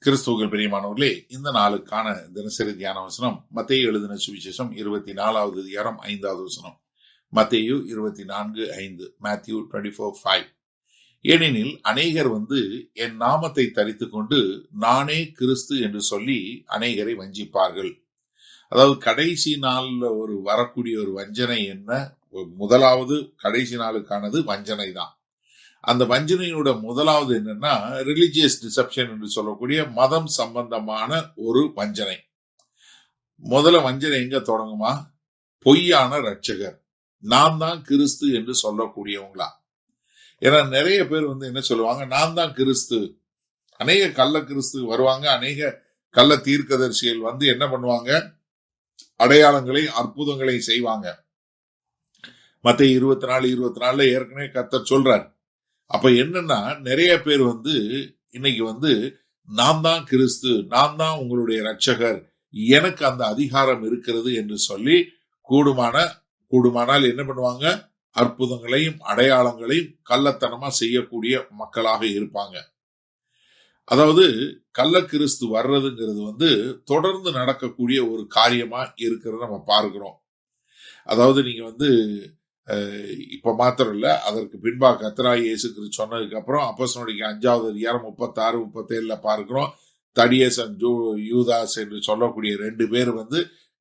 கிறிஸ்துவுக்குள் பிரியமானவர்களே, இந்த நாளுக்கான தினசரி தியான வசனம் மத்தேயு எழுதின சுவிசேஷம் 24வது அதிகாரம் 5வது வசனம். மத்தேயு 24:5, Matthew 24:5. ஏனெனில் அநேகர் என் நாமத்தை தரித்துக் கொண்டு நானே கிறிஸ்து என்று சொல்லி அநேகரை வஞ்சிப்பார்கள். அதாவது கடைசி நாள்ல வரக்கூடிய ஒரு வஞ்சனை என்ன? முதலாவது கடைசி நாளுக்கானது வஞ்சனை தான். அந்த வஞ்சனையோட முதலாவது என்னன்னா ரிலிஜியஸ் டிசெப்ஷன் என்று சொல்லக்கூடிய மதம் சம்பந்தமான ஒரு வஞ்சனை. முதல்ல வஞ்சனை எங்க தொடங்குமா? பொய்யான ரட்சகர், நான் தான் கிறிஸ்து என்று சொல்லக்கூடியவங்களா. ஏன்னா நிறைய பேர் என்ன சொல்லுவாங்க, நான் தான் கிறிஸ்து. அநேக கள்ள கிறிஸ்து வருவாங்க, அநேக கள்ள தீர்க்கதரிசிகள் என்ன பண்ணுவாங்க, அடையாளங்களை அற்புதங்களை செய்வாங்க. மத்தேயு 24:24 ஏற்கனவே கர்த்தர் சொல்றார். அப்ப என்னன்னா நிறைய பேர் இன்னைக்கு நான் தான் கிறிஸ்து, நான் தான் உங்களுடைய ரட்சகர், எனக்கு அந்த அதிகாரம் இருக்கிறது என்று சொல்லி கூடுமானால் என்ன பண்ணுவாங்க, அற்புதங்களையும் அடையாளங்களையும் கள்ளத்தனமா செய்யக்கூடிய மக்களாக இருப்பாங்க. அதாவது கள்ள கிறிஸ்து வர்றதுங்கிறது தொடர்ந்து நடக்கக்கூடிய ஒரு காரியமா இருக்கிறத நம்ம பார்க்கிறோம். அதாவது நீங்க இப்ப மாத்திரம் இல்ல, அதற்கு பின்பாக கர்த்தராகிய இயேசு கிறிஸ்து சொன்னதுக்கு அப்புறம் அப்போஸ்தலர்களுடைய 5வது அதிகாரம் 36-37 பார்க்கிறோம். தடியேஸ் யூதாஸ் என்று சொல்லக்கூடிய 2 பேர்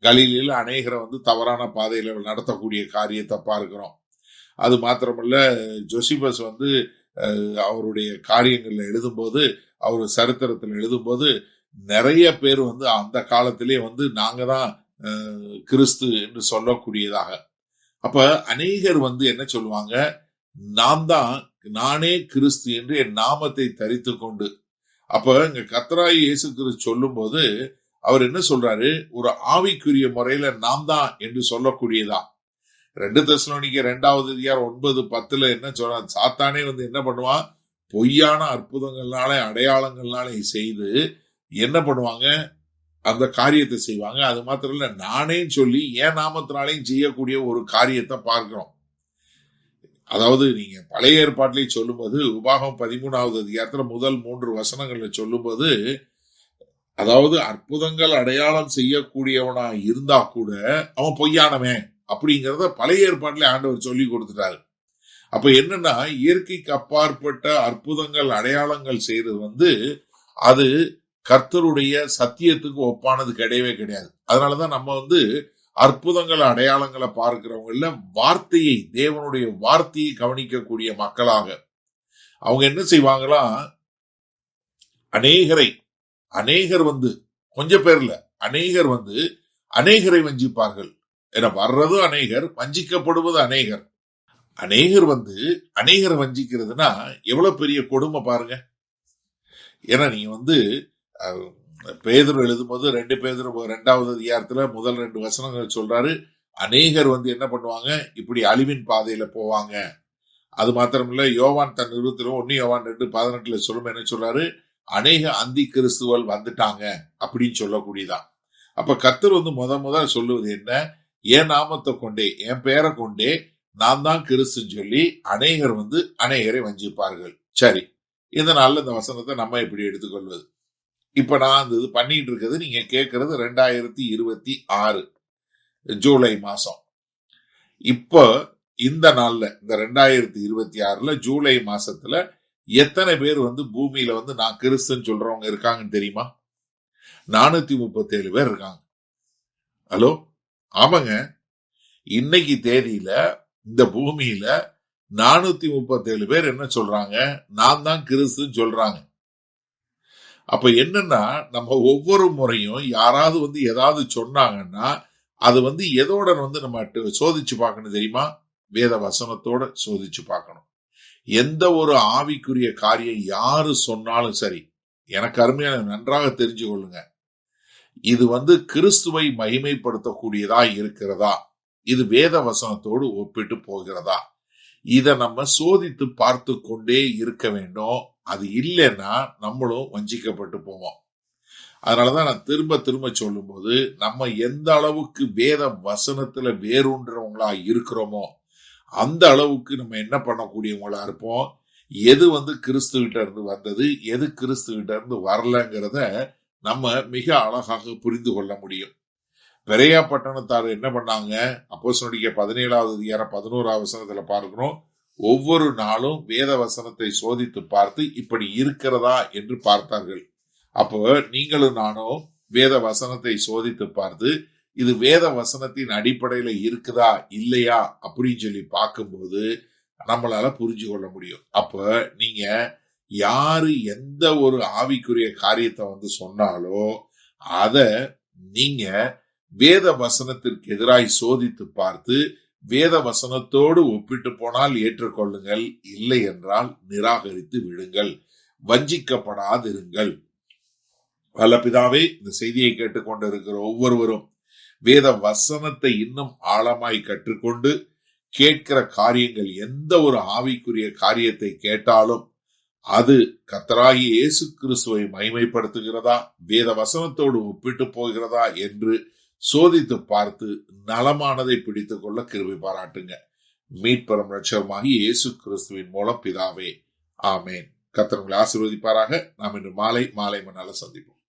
கலிலேயில அநேகரை தவறான பாதையில நடத்தக்கூடிய காரியத்தை பார்க்கிறோம். அது மாத்திரமல்ல, ஜோசிபஸ் அவருடைய காரியங்கள்ல எழுதும்போது, அவர் சரித்திரத்தில் எழுதும்போது நிறைய பேர் அந்த காலத்திலே நாங்க தான் கிறிஸ்து என்று சொல்லக்கூடியதாக. அப்ப அநேகர் என்ன சொல்லுவாங்க, நானே கிறிஸ்து என்று என் நாமத்தை தரித்து கொண்டு. அப்ப இங்க கர்த்தராகிய இயேசு கிறிஸ்து சொல்லும் போது அவர் என்ன சொல்றாரு, ஒரு ஆவிக்குரிய முறையில நாம் தான் என்று சொல்லக்கூடியதா. 2 தெசலோனிக்கர் 2வது அதிகாரம் 9-10 என்ன சொல்றாரு, சாத்தானே என்ன பண்ணுவான், பொய்யான அற்புதங்கள்னாலே அடையாளங்கள்னாலே செய்து என்ன பண்ணுவாங்க, அந்த காரியத்தை செய்வாங்க. அது மாத்திரம் இல்ல, நானே சொல்லி என் நாமத்தினாலையும் செய்யக்கூடிய ஒரு காரியத்தை பார்க்கிறோம். அதாவது நீங்க பழைய ஏற்பாட்டிலே சொல்லும்போது உபாகம் 13வது அதிகாரத்துல முதல் 3 வசனங்கள்ல சொல்லும்போது, அதாவது அற்புதங்கள் அடையாளம் செய்யக்கூடியவனா இருந்தா கூட அவன் பொய்யானவன் அப்படிங்கறத பழைய ஏற்பாட்டிலே ஆண்டவர் சொல்லி கொடுத்துட்டாரு. அப்ப என்னன்னா, இயற்கைக்கு அப்பாற்பட்ட அற்புதங்கள் அடையாளங்கள் செய்யறது அது கர்த்தருடைய சத்தியத்துக்கு ஒப்பானது கிடையவே கிடையாது. அதனாலதான் நம்ம அற்புதங்கள் அடையாளங்களை பார்க்கிறவங்கள வார்த்தையை, தேவனுடைய வார்த்தையை கவனிக்கக்கூடிய மக்களாக அவங்க என்ன செய்வாங்களா, அநேகர் கொஞ்சம் பேர்ல அநேகர் அநேகரை வஞ்சிப்பார்கள். என வர்றது அநேகர், வஞ்சிக்கப்படுவது அநேகர். அநேகரை வஞ்சிக்கிறதுனா எவ்வளவு பெரிய கொடுமை பாருங்க. ஏன்னா நீங்க பேதுரு எழுதும்போது 2 பேதுரு 2வது அதிகாரத்துல முதல் 2 வசனங்கள் சொல்றாரு, அநேகர் என்ன பண்ணுவாங்க, இப்படி அழிவின் பாதையில போவாங்க. அது மாத்திரமில்ல, யோவான் தன் நிருபத்திலும் 1 யோவான் 2:18 சொல்லும் என்ன சொல்றாரு, அநேக அந்தி கிறிஸ்துவல் வந்துட்டாங்க அப்படின்னு சொல்லக்கூடியதான். அப்ப கர்த்தர் முதல் சொல்லுவது என்ன, என் நாமத்தை கொண்டே, என் பேரை கொண்டே நான் தான் கிறிஸ்துன்னு சொல்லி அநேகர் அநேகரை வஞ்சிப்பார்கள். சரி, இதனால இந்த வசனத்தை நம்ம எப்படி எடுத்துக்கொள்வது? இப்ப நான் இது பண்ணிட்டு இருக்கிறது, நீங்க கேட்கறது 2026 ஜூலை மாசம். இப்ப இந்த நாள்ல, இந்த 2026 ஜூலை மாசத்துல எத்தனை பேர் பூமியில நான் கிறிஸ்துன்னு சொல்றவங்க இருக்காங்கன்னு தெரியுமா? 437 பேர் இருக்காங்க. ஹலோ, ஆமாங்க, இன்னைக்கு தேதியில இந்த பூமியில 437 பேர் என்ன சொல்றாங்க, நான் தான் கிறிஸ்துன்னு சொல்றாங்க. அப்ப என்னன்னா, நம்ம ஒவ்வொரு முறையும் யாராவது ஏதாவது சொன்னாங்கன்னா அது எதோட நம்ம சோதிச்சு பார்க்கணும் தெரியுமா? வேத வசனத்தோட சோதிச்சு பார்க்கணும். எந்த ஒரு ஆவிக்குரிய காரியம் யாரு சொன்னாலும் சரி, எனக்கு அருமையான நன்றாக தெரிஞ்சு கொள்ளுங்க, இது கிறிஸ்துவை மகிமைப்படுத்தக்கூடியதா இருக்கிறதா, இது வேத வசனத்தோடு ஒப்பிட்டு போகிறதா, இத நம்ம சோதித்து பார்த்து கொண்டே இருக்க வேண்டும். அது இல்லைன்னா நம்மளும் வஞ்சிக்கப்பட்டு போவோம். அதனாலதான் நான் திரும்ப சொல்லும் போது, நம்ம எந்த அளவுக்கு வேத வசனத்துல வேரூன்றவங்களா இருக்கிறோமோ அந்த அளவுக்கு நம்ம என்ன பண்ணக்கூடியவங்களா இருப்போம். எது கிறிஸ்துவிட்ட இருந்து வந்தது, எது கிறிஸ்துவிட்ட இருந்து வரலங்கிறத நம்ம மிக அழகாக புரிந்து கொள்ள முடியும். பெரேயா பட்டணத்தார் என்ன பண்ணாங்க? அப்போஸ்தலர் 17வது அதிகாரம் 11வது வசனத்துல பார்க்கிறோம். ஒவ்வொரு நாளும் வேத வசனத்தை சோதித்து பார்த்து இப்படி இருக்கிறதா என்று பார்த்தார்கள். அப்போ நீங்களும் நானும் வேத வசனத்தை சோதித்து பார்த்து இது வேத வசனத்தின் அடிப்படையில இருக்குதா இல்லையா அப்படின்னு சொல்லி பார்க்கும்போது நம்மளால புரிஞ்சு கொள்ள முடியும். அப்ப நீங்க யாரு எந்த ஒரு ஆவிக்குரிய காரியத்தை சொன்னாலோ அத நீங்க வேத வசனத்திற்கு எதிராய் சோதித்து பார்த்து வேத வசனத்தோடு ஒப்பிட்டு போனால் ஏற்றுக்கொள்ளுங்கள், இல்லை என்றால் நிராகரித்து விடுங்கள், வஞ்சிக்கப்படாதிருங்கள். பல பிதாவே, இந்த செய்தியை கேட்டுக்கொண்டிருக்கிற ஒவ்வொருவரும் வேத வசனத்தை இன்னும் ஆழமாய் கற்றுக்கொண்டு கேட்கிற காரியங்கள் எந்த ஒரு ஆவிக்குரிய காரியத்தை கேட்டாலும் அது கர்த்தராகிய இயேசு கிறிஸ்துவை மகிமைப்படுத்துகிறதா, வேத வசனத்தோடு ஒப்பிட்டு போகிறதா என்று சோதித்து பார்த்து நலமானதை பிடித்துக் கொள்ள கிருபை பாராட்டுங்க. மீட்பெரும் இரட்சகருமாகிய இயேசு கிறிஸ்துவின் மூலம் பிதாவே, ஆமேன். கர்த்தர் உங்களை ஆசீர்வதிப்பாராக. நாம் இன்று மாலை மணால சந்திப்போம்.